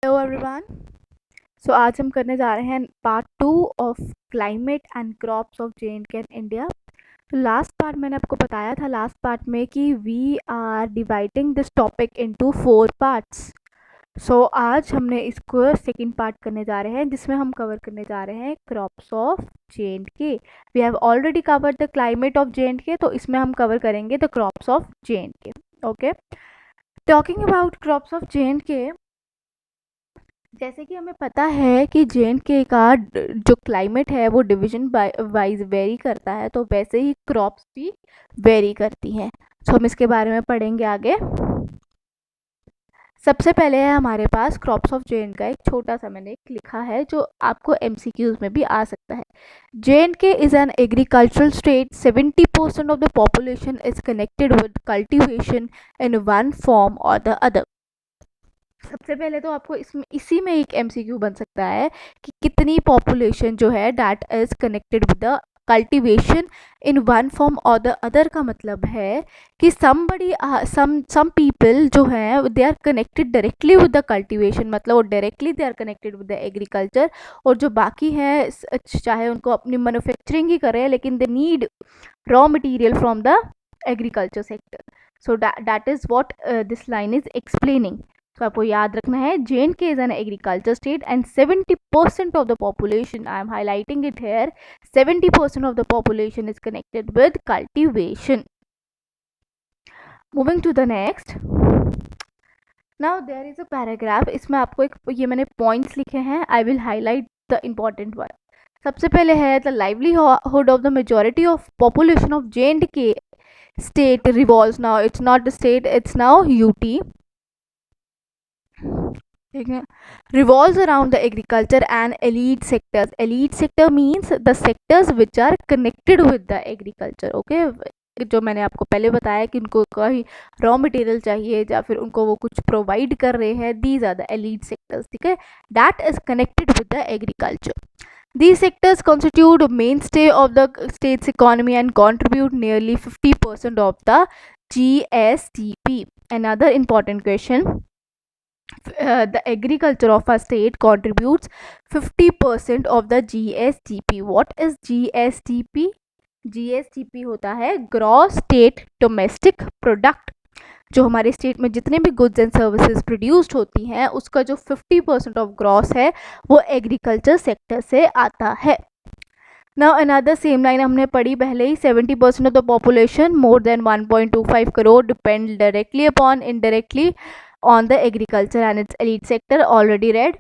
Hello everyone. सो आज हम करने जा रहे हैं part 2 of climate and crops of जे.एंड.के इन इंडिया। तो लास्ट पार्ट मैंने आपको बताया था लास्ट पार्ट में कि we are dividing this topic into 4 parts. So आज हमने इसको सेकंड पार्ट करने जा रहे हैं जिसमें हम कवर करने जा रहे हैं crops of J and K. We have already covered the climate of J and K, तो इसमें हम कवर करेंगे the crops of J and K. Okay, talking about crops of J and K, जैसे कि हमें पता है कि जे.एंड.के का जो क्लाइमेट है वो डिवीजन वाइज वेरी करता है, तो वैसे ही क्रॉप्स भी वेरी करती हैं। तो हम इसके बारे में पढ़ेंगे आगे। सबसे पहले है हमारे पास क्रॉप्स ऑफ जे.एंड का एक छोटा सा मैंने एक लिखा है जो आपको एमसीक्यूज में भी आ सकता है। J and K is an agricultural state. 70% of the population is connected with cultivation in one form और द अदर। सबसे पहले तो आपको इसमें इसी में एक एमसीक्यू बन सकता है कि कितनी पॉपुलेशन जो है that is connected with the cultivation in one form और द अदर का मतलब है कि समबडी सम पीपल जो हैं they are connected directly with the cultivation, मतलब वो directly they are connected with the agriculture, और जो बाकी हैं चाहे उनको अपनी मैन्युफैक्चरिंग ही करें लेकिन they need raw material from the agriculture sector. So that is what this line is explaining. तो आपको याद रखना है J and K is an agriculture state and 70% of the population, I am highlighting it here, 70% of the population is connected with cultivation. Moving to the next, now there is a paragraph. इसमें आपको एक ये मैंने पॉइंट्स लिखे हैं, I will highlight the important one. सबसे पहले है the livelihood of the majority of population of J&K state revolves, now it's not the state, it's now UT, ठीक है, revolves around the agriculture and elite sectors. Elite sector means the sectors which are connected with the agriculture. Okay, जो मैंने आपको पहले बताया कि उनको कहीं रॉ मटेरियल चाहिए या फिर उनको वो कुछ प्रोवाइड कर रहे हैं, these are the elite sectors, ठीक है, that is connected with the agriculture. These sectors constitute a mainstay of the state's economy and contribute nearly 50% of the GSDP. Another important question. The agriculture of a state contributes 50% of the GSDP. What is GSDP? GSDP होता है gross state domestic product. जो हमारे state में जितने भी goods and services produced होती हैं उसका जो 50% ऑफ ग्रॉस है वो एग्रीकल्चर सेक्टर से आता है। नाउ अनदर सेम लाइन हमने पढ़ी पहले ही, 70% of the population more than 1.25 crore depend directly upon indirectly on the agriculture and its elite sector, already read.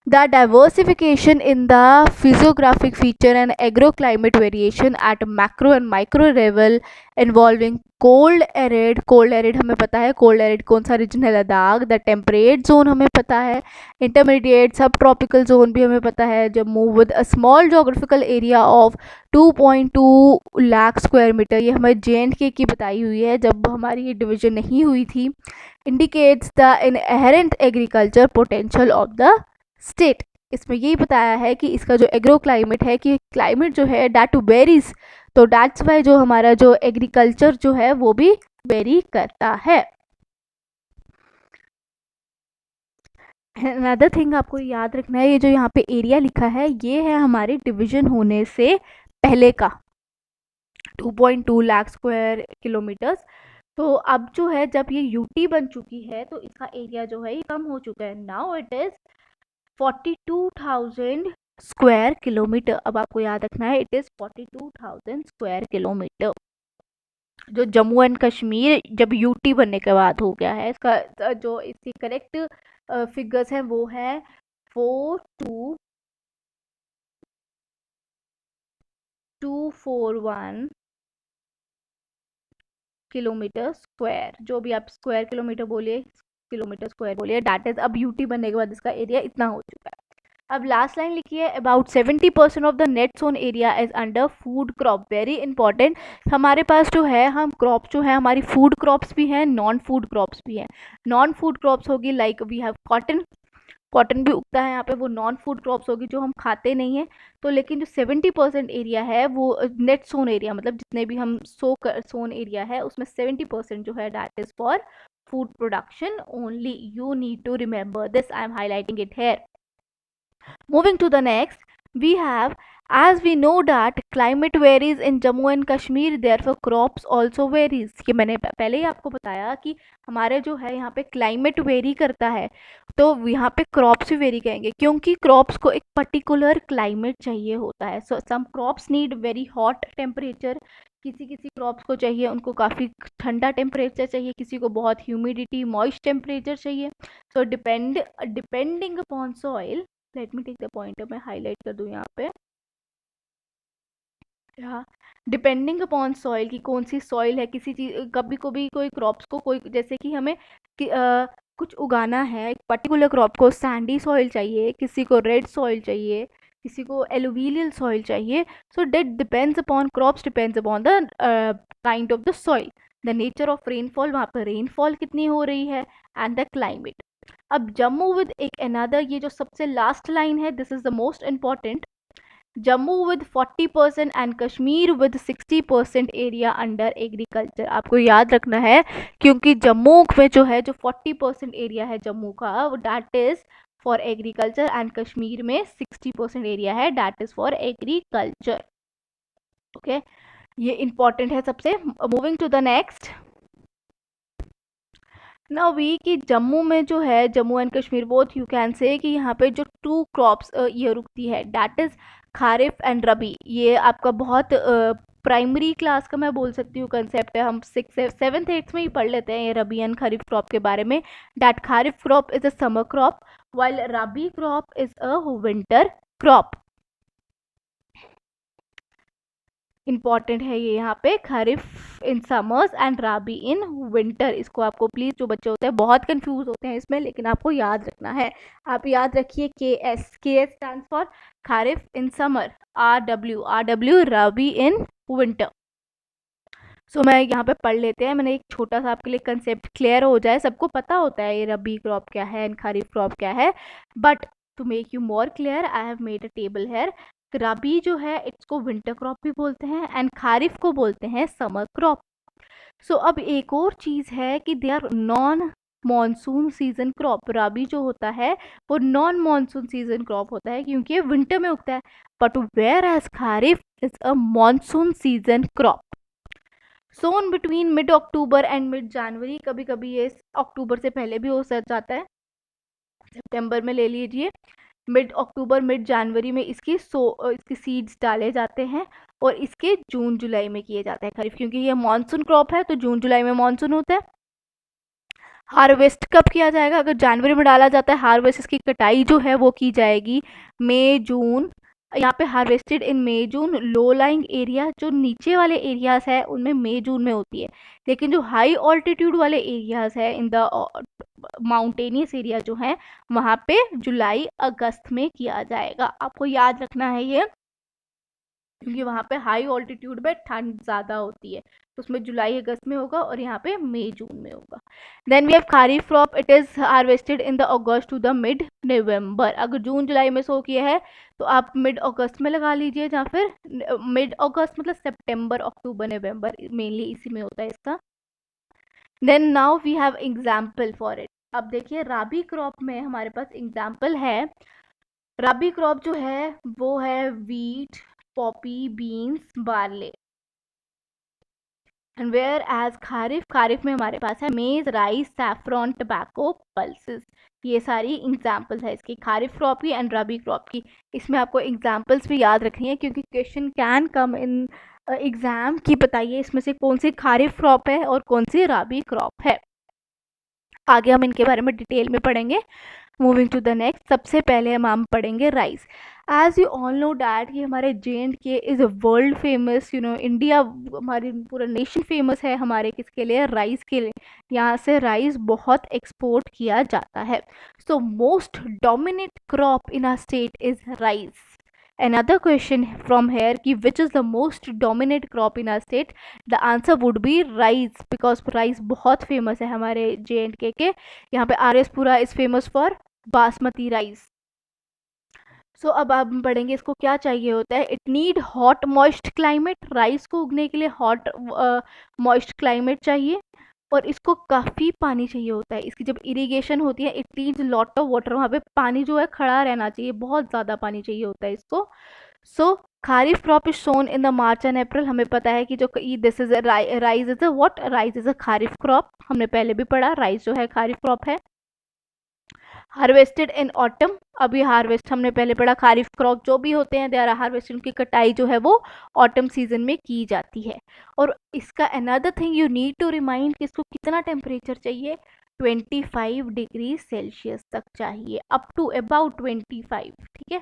The diversification in the physiographic feature and agroclimate variation at macro and micro level involving cold arid हमें पता है cold arid कौन सा reason है, Ladakh. The temperate zone हमें पता है, intermediate सब ट्रॉपिकल जोन भी हमें पता है, जब move with a small geographical area of 2.2 lakh square metre, ये हमें जे.एंड.के की बताई हुई है जब हमारी ये डिवीजन नहीं हुई थी. Indicates the inherent agriculture potential of the state. इसमें यही बताया है कि इसका जो एग्रो क्लाइमेट है कि क्लाइमेट जो है डैट वेरीज, तो डैट्स वाई जो हमारा जो एग्रीकल्चर जो है वो भी वेरी करता है. अनदर थिंग आपको याद रखना है, ये जो यहाँ पे एरिया लिखा है ये है हमारे डिवीजन होने से पहले का 2.2 लाख स्क्वायर किलोमीटर्स. तो अब जो है जब ये यूटी बन चुकी है तो इसका एरिया जो है ये कम हो चुका है. Now it is 42,000 square kilometre. अब आपको याद रखना है इट इज 42,000 स्क्वायर किलोमीटर. जो जम्मू एंड कश्मीर जब यूटी बनने के बाद हो गया है, इसका जो इसकी करेक्ट फिगर्स हैं वो है 4241 किलोमीटर स्क्वायर. जो भी आप स्क्वायर किलोमीटर बोलिए, किलोमीटर स्क्वायर बोलिए, डैट इज अब यूटी बनने के बाद इसका एरिया इतना हो चुका है. अब लास्ट लाइन लिखी है, about 70% of the net sown area is under food crop. Very important, हमारे पास जो है हम क्रॉप जो है हमारी फूड क्रॉप्स भी हैं, नॉन फूड क्रॉप्स भी हैं. नॉन फूड क्रॉप्स होगी like we have cotton, cotton भी उगता है यहाँ पे, वो नॉन फूड क्रॉप्स होगी जो हम खाते नहीं हैं. तो लेकिन जो 70% एरिया है वो नेट सोन एरिया, मतलब जितने भी हम सोन एरिया है उसमें 70% जो है that is for food production only. You need to remember this. I am highlighting it here. Moving to the next, we have, as we know that climate varies in Jammu and Kashmir, therefore crops also varies. ये मैंने पहले ही आपको बताया कि हमारे जो है यहाँ पे क्लाइमेट वेरी करता है, तो यहाँ पे क्रॉप्स भी वेरी करेंगे क्योंकि क्रॉप्स को एक पर्टिकुलर क्लाइमेट चाहिए होता है. So some crops need very hot temperature, किसी किसी क्रॉप्स को चाहिए उनको काफ़ी ठंडा टेम्परेचर चाहिए, किसी को बहुत ह्यूमिडिटी मॉइस्ट टेम्परेचर चाहिए. So depending upon soil, let me take the pointer, मैं हाईलाइट कर दूँ यहाँ पे. हाँ, डिपेंडिंग अपॉन सॉइल की कौन सी सॉइल है, किसी चीज कभी कभी कोई क्रॉप्स को कोई जैसे कि हमें कुछ उगाना है, एक पर्टिकुलर क्रॉप को सैंडी सॉइल चाहिए, किसी को रेड सॉइल चाहिए, किसी को एलुवियल सॉइल चाहिए. So that depends upon crops, depends upon the kind of the soil, the nature of rainfall, वहाँ पर रेनफॉल कितनी हो रही है, एंड द क्लाइमेट. अब जम्मू विद एक अनदर, ये जो सबसे लास्ट लाइन है, this is the most important. Jammu with 40% and Kashmir with 60% area under agriculture. आपको याद रखना है क्योंकि जम्मू में जो है, जो 40% एरिया है जम्मू का, वो that is for agriculture, and Kashmir में 60% एरिया है that is for agriculture. Okay, ये इंपॉर्टेंट है सबसे. Moving to the next. Now we कि जम्मू में जो है, Jammu and Kashmir both, you can say कि यहाँ पे जो 2 क्रॉप्स ये रुकती है, डैट इज खारिफ एंड रबी. ये आपका बहुत प्राइमरी क्लास का मैं बोल सकती हूँ कंसेप्ट है, हम 6th 7th 8th में ही पढ़ लेते हैं ये रबी एंड खरीफ क्रॉप के बारे में. That kharif crop is a summer crop while rabi crop is a winter crop. Important है ये यहाँ पे, kharif in summers and rabi in winter. इसको आपको प्लीज, जो बच्चे होते हैं बहुत कंफ्यूज होते हैं इसमें, लेकिन आपको याद रखना है. आप याद रखिए K S stand for kharif in summer, R W rabi in winter. So मैं यहाँ पे पढ़ लेते हैं, मैंने एक छोटा सा आपके लिए कंसेप्ट क्लियर हो जाए. सबको पता होता है ये रबी क्रॉप क्या है एंड खरीफ क्रॉप क्या है, but to make you more clear I have made a table here. Rabi जो है इसको विंटर क्रॉप भी बोलते हैं एंड खारिफ को बोलते हैं समर क्रॉप. सो अब एक और चीज़ है कि they are non monsoon season crop. Rabi जो होता है वो नॉन मॉनसून सीजन क्रॉप होता है क्योंकि ये विंटर में उगता है, but whereas kharif is a monsoon season crop. Sown between mid October and mid January, कभी कभी ये अक्टूबर से पहले भी हो जाता है, सितंबर में ले लीजिए. मिड अक्टूबर मिड जनवरी में इसकी सीड्स डाले जाते हैं और इसके जून जुलाई में किए जाते हैं खरीफ, क्योंकि ये मानसून क्रॉप है तो जून जुलाई में मानसून होता है. हार्वेस्ट कब किया जाएगा, अगर जनवरी में डाला जाता है, हार्वेस्ट इसकी कटाई जो है वो की जाएगी मई जून. यहाँ पे हार्वेस्टेड इन मई जून. लो लाइंग एरिया, जो नीचे वाले एरियाज है उनमें मई जून में होती है, लेकिन जो हाई ऑल्टीट्यूड वाले एरियाज है इन द माउंटेनियस एरिया जो है, वहाँ पे जुलाई अगस्त में किया जाएगा. आपको याद रखना है ये, क्योंकि वहाँ पे हाई ऑल्टीट्यूड में ठंड ज़्यादा होती है, तो उसमें जुलाई अगस्त में होगा और यहाँ पे मई जून में होगा. Then we have kharif crop. It is harvested in the August to the mid November. अगर जून जुलाई में सो किया है तो आप मिड अगस्त में लगा लीजिए, या फिर मिड अगस्त मतलब सितंबर अक्टूबर नवंबर, मेनली इसी में होता है इसका. Then now we have example for it. अब देखिए राबी क्रॉप में हमारे पास एग्जाम्पल है. राबी क्रॉप जो है वो है wheat, poppy, beans, barley. And whereas kharif में हमारे पास है मेज, राइस, सैफरॉन, टबैको, पल्सेस. ये सारी एग्जाम्पल्स है इसकी, खारिफ क्रॉप की एंड राबी क्रॉप की. इसमें आपको एग्जाम्पल्स भी याद रखनी है क्योंकि question can come in exam की. बताइए इसमें से कौन सी खारिफ क्रॉप है और कौन सी राबी क्रॉप है. आगे हम इनके बारे में डिटेल में पढ़ेंगे. Moving to the next. सबसे पहले हम पढ़ेंगे rice. As you all know that ये हमारे J&K is a world famous, India, हमारी पूरा नेशन फेमस है हमारे किसके लिए, राइस के लिए. यहाँ से राइस बहुत एक्सपोर्ट किया जाता है. So most dominant crop in our state is rice. Another question from here कि which is the most dominant crop in our state, the answer would be rice, because rice बहुत famous है हमारे J&K के. यहाँ पे RS पूरा is famous for basmati rice. So अब आप पढ़ेंगे इसको क्या चाहिए होता है. It need hot moist climate. Rice को उगने के लिए हॉट मॉइस्ट क्लाइमेट चाहिए, और इसको काफ़ी पानी चाहिए होता है। इसकी जब इरिगेशन होती है it needs lot of water, वहाँ पे पानी जो है खड़ा रहना चाहिए, बहुत ज़्यादा पानी चाहिए होता है इसको। So kharif crop is sown in the March and April. हमें पता है कि जो this is rice is a what, rice is a kharif crop, हमने पहले भी पढ़ा राइस जो है खारिफ क्रॉप है। हार्वेस्टेड इन ऑटम, अभी हार्वेस्ट हमने पहले पढ़ा, खारिफ क्रॉप जो भी होते हैं दे आर हार्वेस्टेड, उनकी कटाई जो है वो ऑटम सीजन में की जाती है। और इसका another thing you need to remind कि इसको कितना टेम्परेचर चाहिए, 25 डिग्री सेल्सियस तक चाहिए, अप टू अबाउट 25, ठीक है,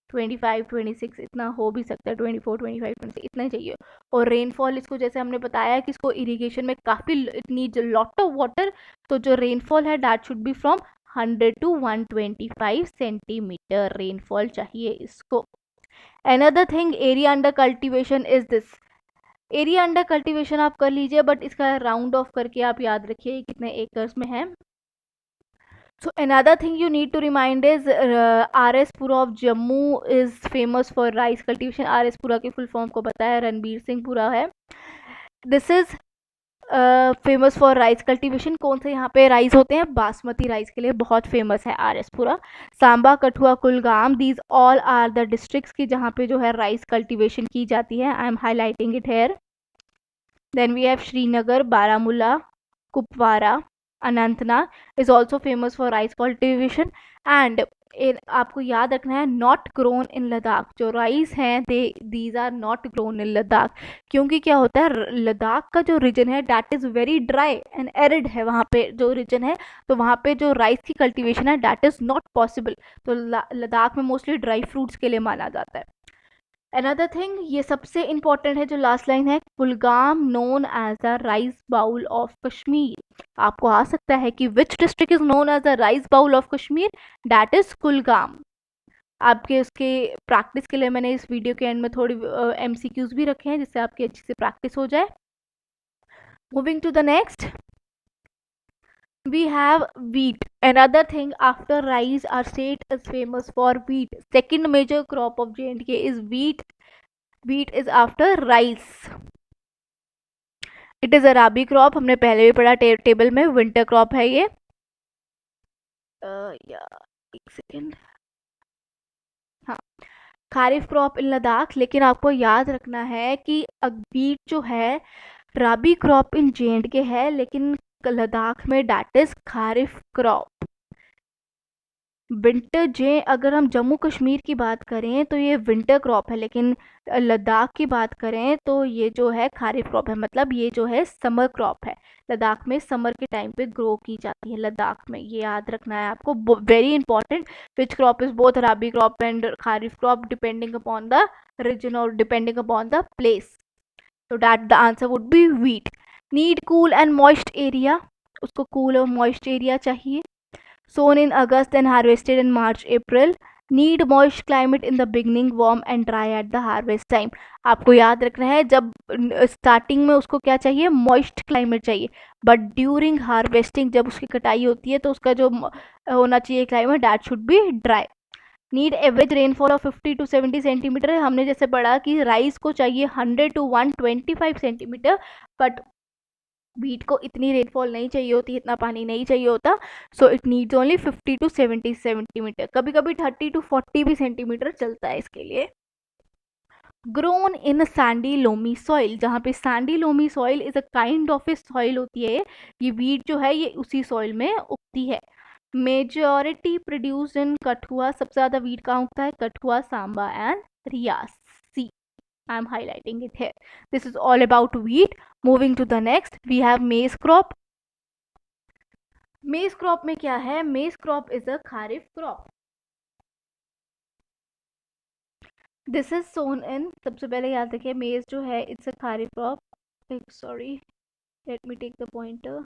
25 26 इतना हो भी सकता है, 24 25 26 इतना ही चाहिए। और रेनफॉल इसको जैसे हमने बताया कि इसको इरिगेशन में काफ़ी it needs lot of water, तो जो रेनफॉल है that should be from 100 to 125 centimetre rainfall चाहिए इसको। Another thing area under cultivation is this, area under cultivation आप कर लीजिए बट इसका राउंड ऑफ करके आप याद रखिए कितने एकर्स में है। So another thing you need to remind is RS Pura of Jammu is famous for rice cultivation. RS Pura की फुल फॉर्म को पता है, रणबीर सिंह पुरा है। This is famous for rice cultivation. कौन से यहाँ पे राइस होते हैं, बासमती राइस के लिए बहुत फेमस है RS Pura. Samba, Kathua, Kulgam, these all are the districts की जहाँ पे जो है राइस कल्टीवेशन की जाती है। I am highlighting it here. Then we have Srinagar, Baramulla, Kupwara, Anantnag is also famous for rice cultivation. And आपको याद रखना है नॉट ग्रोन इन लद्दाख, जो राइस हैं these are not grown in Ladakh, क्योंकि क्या होता है लद्दाख का जो रीजन है that is very dry and arid है, वहाँ पे जो रीजन है तो वहाँ पे जो राइस की कल्टीवेशन है दैट इज़ नॉट पॉसिबल। तो लद्दाख में मोस्टली ड्राई फ्रूट्स के लिए माना जाता है। अनदर थिंग, ये सबसे इंपॉर्टेंट है जो लास्ट लाइन है, Kulgam known as the rice bowl of Kashmir. आपको आ सकता है कि which district is known as the rice bowl of Kashmir, that is Kulgam. आपके उसके प्रैक्टिस के लिए मैंने इस वीडियो के एंड में थोड़ी MCQs भी रखे हैं जिससे आपकी अच्छी से प्रैक्टिस हो जाए। Moving to the next, we have wheat. Another thing, after rice our state is famous for wheat. Second major crop of J&K is wheat. Wheat is after rice. It is a rabi crop, हमने पहले भी पढ़ा table में, winter crop है ये। या एक second, हाँ, खारिफ क्रॉप इन लद्दाख। लेकिन आपको याद रखना है कि व्हीट जो है राबी क्रॉप इन J&K है, लेकिन लद्दाख में that is kharif crop. Winter जे अगर हम जम्मू कश्मीर की बात करें तो ये विंटर क्रॉप है, लेकिन लद्दाख की बात करें तो ये जो है खारिफ क्रॉप है, मतलब ये जो है समर क्रॉप है। लद्दाख में समर के टाइम पे ग्रो की जाती है लद्दाख में, ये याद रखना है आपको, very important. Which crop is both rabi crop and kharif crop depending upon the region और डिपेंडिंग अपॉन द प्लेस, तो that the answer would be wheat. Need cool and moist area, उसको कूल और मॉइस्ट एरिया चाहिए। sown in August and harvested in March April. Need moist climate in the beginning, warm and dry at the harvest time. आपको याद रखना है जब starting में उसको क्या चाहिए, मॉइस्ट क्लाइमेट चाहिए, बट ड्यूरिंग हार्वेस्टिंग जब उसकी कटाई होती है तो उसका जो होना चाहिए climate that should be dry. Need average rainfall of 50 to 70 centimetre. हमने जैसे पढ़ा कि राइस को चाहिए 100 to 125 सेंटीमीटर, बट व्हीट को इतनी रेनफॉल नहीं चाहिए होती, इतना पानी नहीं चाहिए होता, so it needs only 50 to 70 centimetre, कभी कभी 30 to 40 भी सेंटीमीटर चलता है इसके लिए। Grown in Sandy loamy soil, जहाँ पे Sandy loamy soil is a kind of A soil होती है, ये व्हीट जो है ये उसी सॉइल में उगती है। मेजॉरिटी प्रोड्यूस्ड इन कठुआ, सबसे ज़्यादा व्हीट कहाँ उगता है, Kathua, Samba and Reasi. I am highlighting it here. This is all about wheat. Moving to the next, we have maize crop. Maize crop में क्या है, maize crop is a kharif crop. This is sown in, सबसे पहले याद रखिए maize जो है it's a kharif crop. Sorry, let me take the pointer.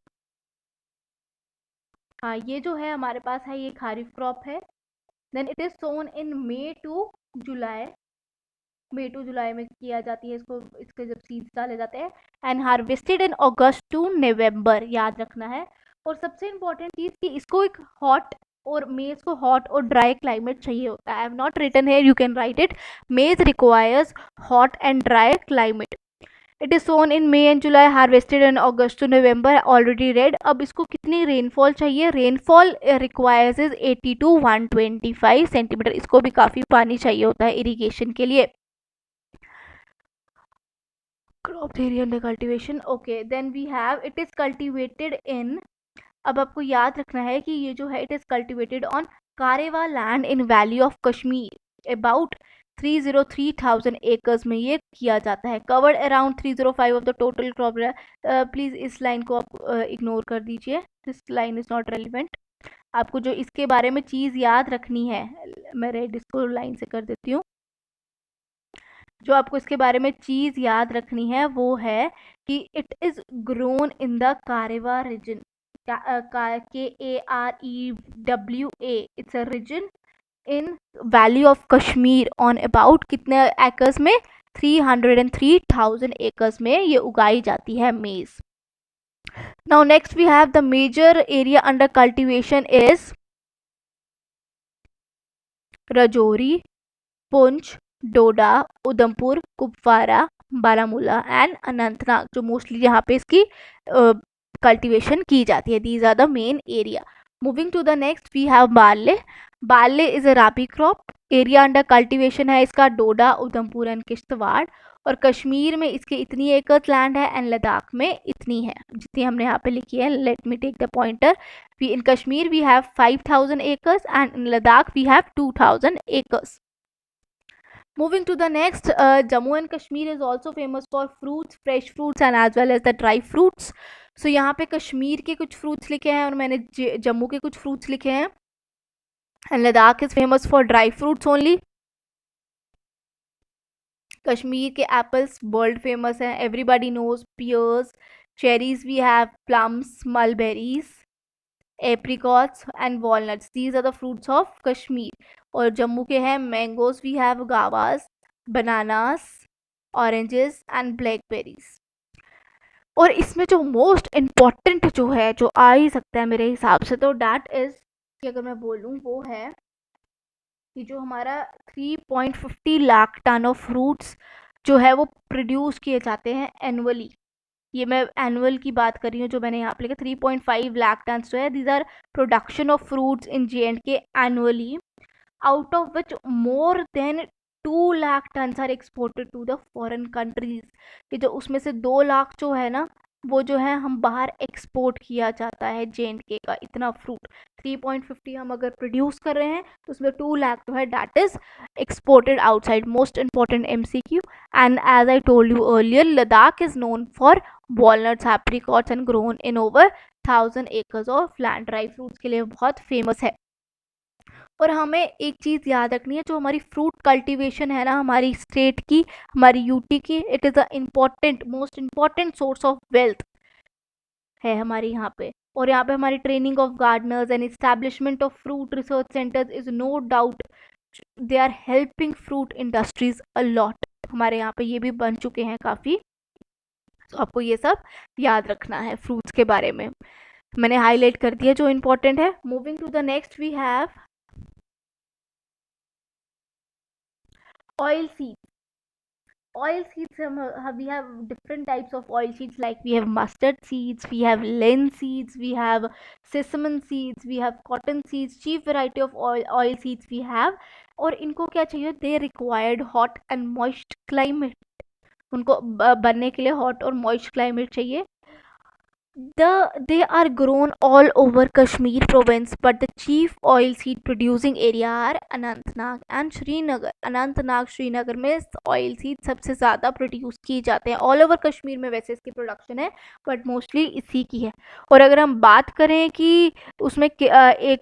हाँ, ये जो है हमारे पास है ये खारिफ क्रॉप है। Then it is sown in May to July. May to July में किया जाती है इसको, इसके जब सीड्स डाले जाते हैं। And harvested in August to November, याद रखना है। और सबसे इम्पोर्टेंट चीज़ कि इसको एक हॉट और मेज को हॉट और ड्राई क्लाइमेट चाहिए होता है। I have not written here, you can write it. Maize requires hot and dry climate. It is sown in May and July, harvested in August to November, already read. अब इसको कितनी rainfall चाहिए? Rainfall requires is 80 to 125 centimetre. इसको भी काफी पानी चाहिए होता है इरिगेशन के लिए। Crop area under cultivation, okay then we have it is cultivated in, अब आपको याद रखना है कि ये जो है it is cultivated on karewa land in valley of Kashmir, about 303,000 acres में ये किया जाता है। Covered around 305 of the total crop. Please इस लाइन को आप इग्नोर कर दीजिए, this line is not relevant. आपको जो इसके बारे में चीज याद रखनी है, मैं रेड इसको लाइन से कर देती हूँ। जो आपको इसके बारे में चीज याद रखनी है वो है कि it is grown in the Karewa region, KAREWA, it's a region in valley of Kashmir on about कितने एकर्स में? 303,000 एकर्स में ये उगाई जाती है maize. Now next we have the major area under cultivation is Rajouri, Poonch, Doda, Udhampur, Kupwara, Baramulla and Anantnag, जो मोस्टली यहाँ पे इसकी कल्टीवेशन की जाती है। These are the main area. Moving to the next we have barley. Barley is a rabi crop. Area under cultivation है इसका डोडा, Udhampur and Kishtwar. और कश्मीर में इसके इतनी एकड़ लैंड है एंड लद्दाख में इतनी है जितनी हमने यहाँ पे लिखी है। Let me take the pointer. We in Kashmir we have 5,000 acres and in Ladakh we have 2,000 acres. Moving to the next, Jammu and Kashmir is also famous for fruits, fresh fruits and as well as the dry fruits. So यहाँ पे कश्मीर के कुछ fruits लिखे हैं और मैंने जम्मू के कुछ fruits लिखे हैं। And Ladakh is famous for dry fruits only. Kashmir के apples world famous हैं, everybody knows pears, cherries we have plums, mulberries, apricots and walnuts. These are the fruits of Kashmir. और जम्मू के हैं mangoes we have guavas, bananas, oranges and blackberries. और इसमें जो most important जो है, जो आ ही सकता है मेरे हिसाब से, तो डैट इज कि अगर मैं बोलूँ वो है कि जो हमारा 3.50 लाख टन ऑफ फ्रूट्स जो है वो प्रोड्यूस किए जाते हैं एनुअली। ये मैं एनुअल की बात कर रही हूँ, जो मैंने यहाँ पे लिखा 3.5 लाख टन जो है, these are production of fruits in JNK annually, out of which more than 2 lakh tons are exported to the foreign countries. कि जो उसमें से 2 लाख जो है ना, वो जो है हम बाहर एक्सपोर्ट किया जाता है JNK का इतना फ्रूट। 3.50 हम अगर प्रोड्यूस कर रहे हैं तो उसमें 2 लाख जो है that is exported outside. Most important MCQ। And as I told you earlier, Ladakh is known for walnuts, apricots and grown in over 1,000 acres of land. Dry fruits के लिए बहुत फेमस है। और हमें एक चीज़ याद रखनी है, जो हमारी फ्रूट कल्टीवेशन है ना हमारी स्टेट की, हमारी यूटी की, it is a important most important source of wealth है हमारे यहाँ पे। और यहाँ पे हमारी training of gardeners and establishment of fruit research centres is no doubt they are helping fruit industries a lot. हमारे यहाँ पे ये भी बन चुके हैं काफ़ी। तो आपको ये सब याद रखना है फ्रूट्स के बारे में, मैंने हाईलाइट कर दिया जो इम्पोर्टेंट है। Moving to the next we have oil seeds. Oil seeds, we have different types of oil seeds, like we have mustard seeds, we have linseed seeds, we have sesame seeds, we have cotton seeds, chief variety of oil seeds we have। और इनको क्या चाहिए? They required hot and moist climate. उनको बनने के लिए hot और moist climate चाहिए। They are grown all over Kashmir province, but the chief oilseed producing area are Anantnag and Srinagar। Anantnag Srinagar में ऑयल सीड सबसे ज़्यादा प्रोड्यूस किए जाते हैं। ऑल ओवर कश्मीर में वैसे इसकी प्रोडक्शन है, बट मोस्टली इसी की है। और अगर हम बात करें कि उसमें एक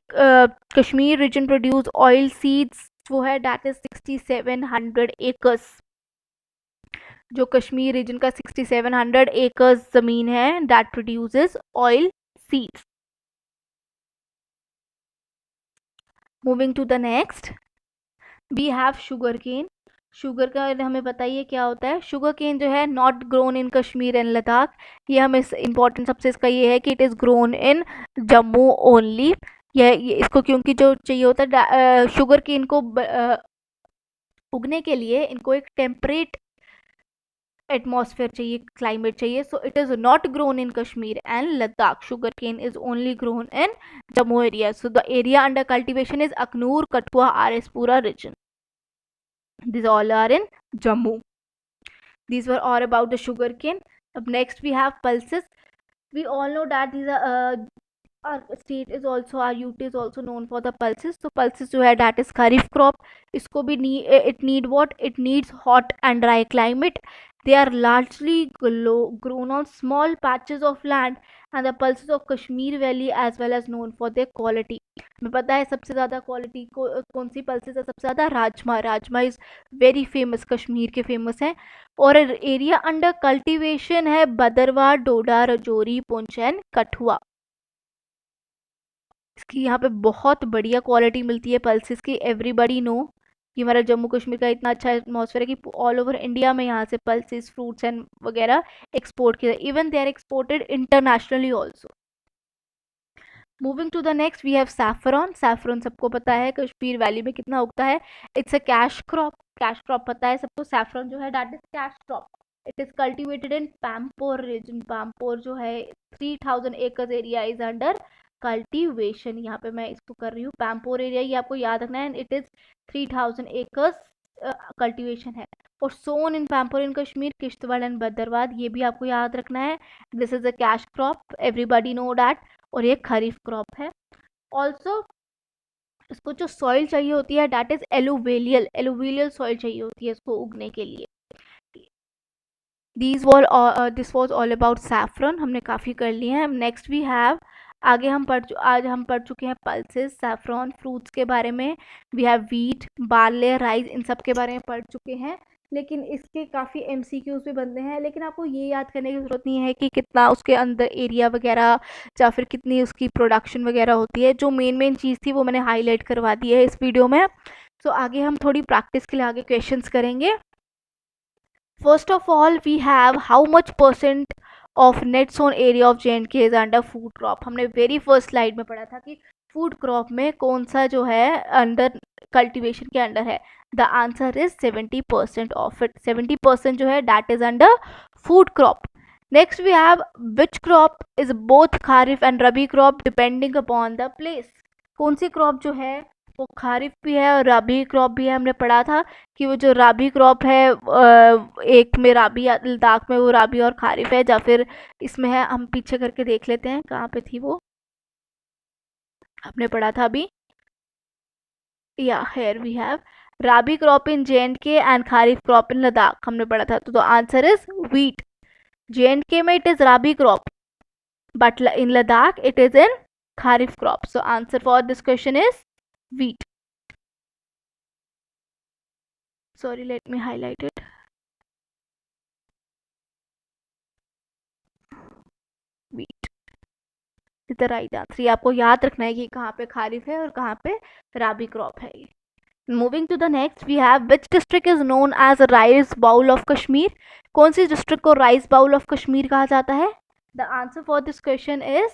Kashmir region produce oil seeds वो है, डैट इज 6,700 एकर्स। जो कश्मीर रीजन का 6,700 एकर्स जमीन है, that produces oil seeds. Moving to the next we have sugar cane. Sugar का हमें बताइए क्या होता है। शुगर केन जो है not grown in Kashmir and Ladakh. ये हमें इम्पोर्टेंट सबसे इसका ये है कि it is grown in Jammu only. ये इसको क्योंकि जो चाहिए होता है शुगर केन को उगने के लिए इनको एक टेम्परेट एटमॉस्फेयर चाहिए, क्लाइमेट चाहिए. So it is not grown in Kashmir and Ladakh. Sugar cane is only grown in Jammu area. So the area under cultivation is Akhnoor, Kathua, RS Pura region. These all are in Jammu. These were all about the sugar cane. Up next we have pulses. We all know that these are our state is also, our UT is also known for the pulses. So pulses जो है that is kharif crop. इसको भी it need what? It needs hot and dry climate. They are largely grown on small patches of land and the pulses of Kashmir Valley as well as known for their quality. हमें पता है सबसे ज़्यादा quality कौन सी pulses है, सबसे ज़्यादा rajma. Rajma is very famous, Kashmir के फेमस हैं. और एरिया अंडर कल्टीवेशन है भदरवा, डोडा, राजौरी, पुंछ एंड कठुआ. इसकी यहाँ पे बहुत बढ़िया क्वालिटी मिलती है पल्सेस की. एवरीबडी नो कि हमारा जम्मू कश्मीर का इतना अच्छा एटमॉस्फेयर है कि ऑल ओवर इंडिया में यहाँ से पल्सेस, फ्रूट्स एंड वगैरह एक्सपोर्ट किया. Even they are exported internationally also. Moving to the next we have saffron. Saffron सबको पता है कश्मीर वैली में कितना उगता है. It's a cash crop. Cash crop पता है सबको. सैफरॉन जो है that is cash crop. It is cultivated in Pampore region. Pampore जो है 3000 acres area is under cultivation. यहाँ पे मैं इसको कर रही हूँ पैम्पोर एरिया, ये आपको याद रखना है. इट इज 3000 एकर्स कल्टीवेशन है. और सोन इन पैम्पोर इन कश्मीर, किश्तवाड़ एंड भद्रवाद, ये भी आपको याद रखना है. This is a cash crop, everybody know that. और ये खरीफ क्रॉप है. ऑल्सो इसको जो सॉइल चाहिए होती है that is alluvial. Alluvial soil चाहिए होती है इसको उगने के लिए. This was all about saffron. हमने काफ़ी कर लिए हैं. नेक्स्ट वी हैव, आगे आज हम पढ़ चुके हैं पल्सेस, सैफरॉन, फ्रूट्स के बारे में. We have wheat, barley, rice, इन सब के बारे में पढ़ चुके हैं. लेकिन इसके काफ़ी MCQs भी बनते हैं. लेकिन आपको ये याद करने की ज़रूरत नहीं है कि कितना उसके अंदर एरिया वगैरह या फिर कितनी उसकी प्रोडक्शन वगैरह होती है. जो मेन चीज़ थी वो मैंने हाईलाइट करवा दी है इस वीडियो में. सो आगे हम थोड़ी प्रैक्टिस के लिए आगे क्वेश्चंस करेंगे. First of all, we have how much percent of net sown area of J&K is under food crop. हमने वेरी फर्स्ट स्लाइड में पढ़ा था कि फूड क्रॉप में कौन सा जो है अंडर कल्टीवेशन के अंडर है. The answer is 70% of it. 70% जो है that is under food crop. Next we have which crop is both kharif and rabi crop depending upon the place. कौन सी क्रॉप जो है वो खारिफ भी है और राबी क्रॉप भी है. हमने पढ़ा था कि वो जो राबी क्रॉप है एक में राबी, लद्दाख में वो राबी और खारिफ है, या फिर इसमें है. हम पीछे करके देख लेते हैं कहाँ पे थी वो, हमने पढ़ा था अभी. या here we have rabi crop in J&K and kharif crop in Ladakh. हमने पढ़ा था. तो आंसर इज वीट. J&K में it is rabi crop but in Ladakh it is in kharif crop. So answer for this question is wheat. Sorry, let me highlight it. Wheat is the right answer. ये आपको याद रखना है कि कहाँ पे खारिफ है और कहाँ पे राबी क्रॉप है. Moving to the next, we have which district is known as rice bowl of Kashmir. कौन सी डिस्ट्रिक्ट को राइस बाउल ऑफ कश्मीर कहा जाता है. The answer for this question is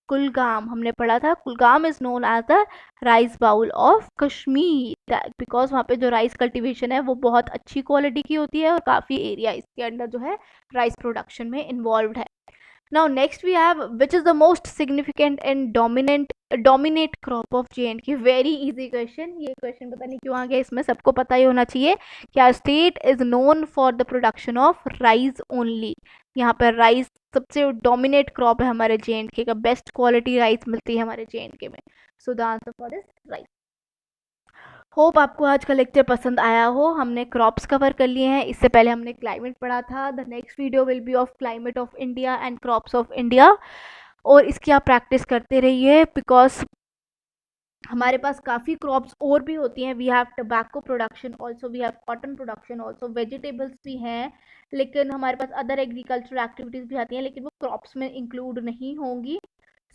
Kulgam. हमने पढ़ा था Kulgam is known as the rice bowl of Kashmir because वहाँ पे जो राइस कल्टीवेशन है वो बहुत अच्छी क्वालिटी की होती है और काफ़ी एरिया इसके अंदर जो है राइस प्रोडक्शन में इन्वॉल्व है. Now next we have which is the most significant and dominate crop of J&K. Very easy question. ये question पता नहीं क्यों आ गया इसमें, सबको पता ही होना चाहिए. क्या state is known for the production of rice only. यहाँ पर राइस सबसे डोमिनेट क्रॉप है हमारे J&K का. बेस्ट क्वालिटी राइस मिलती है हमारे J&K में. So the answer for this rice. Hope आपको आज का लेक्चर पसंद आया हो. हमने क्रॉप्स कवर कर लिए हैं. इससे पहले हमने क्लाइमेट पढ़ा था. The next video will be of climate of India and crops of India. और इसकी आप प्रैक्टिस करते रहिए बिकॉज हमारे पास काफ़ी क्रॉप्स और भी होती हैं. We have tobacco production also, we have cotton production also, vegetables भी हैं. लेकिन हमारे पास अदर एग्रीकल्चरल एक्टिविटीज़ भी आती हैं लेकिन वो क्रॉप्स में इंक्लूड नहीं होंगी.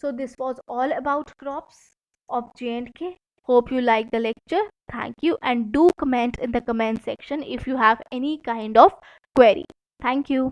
So this was all about crops of J&K. Hope you like the lecture. Thank you and do comment in the comment section if you have any kind of query. Thank you.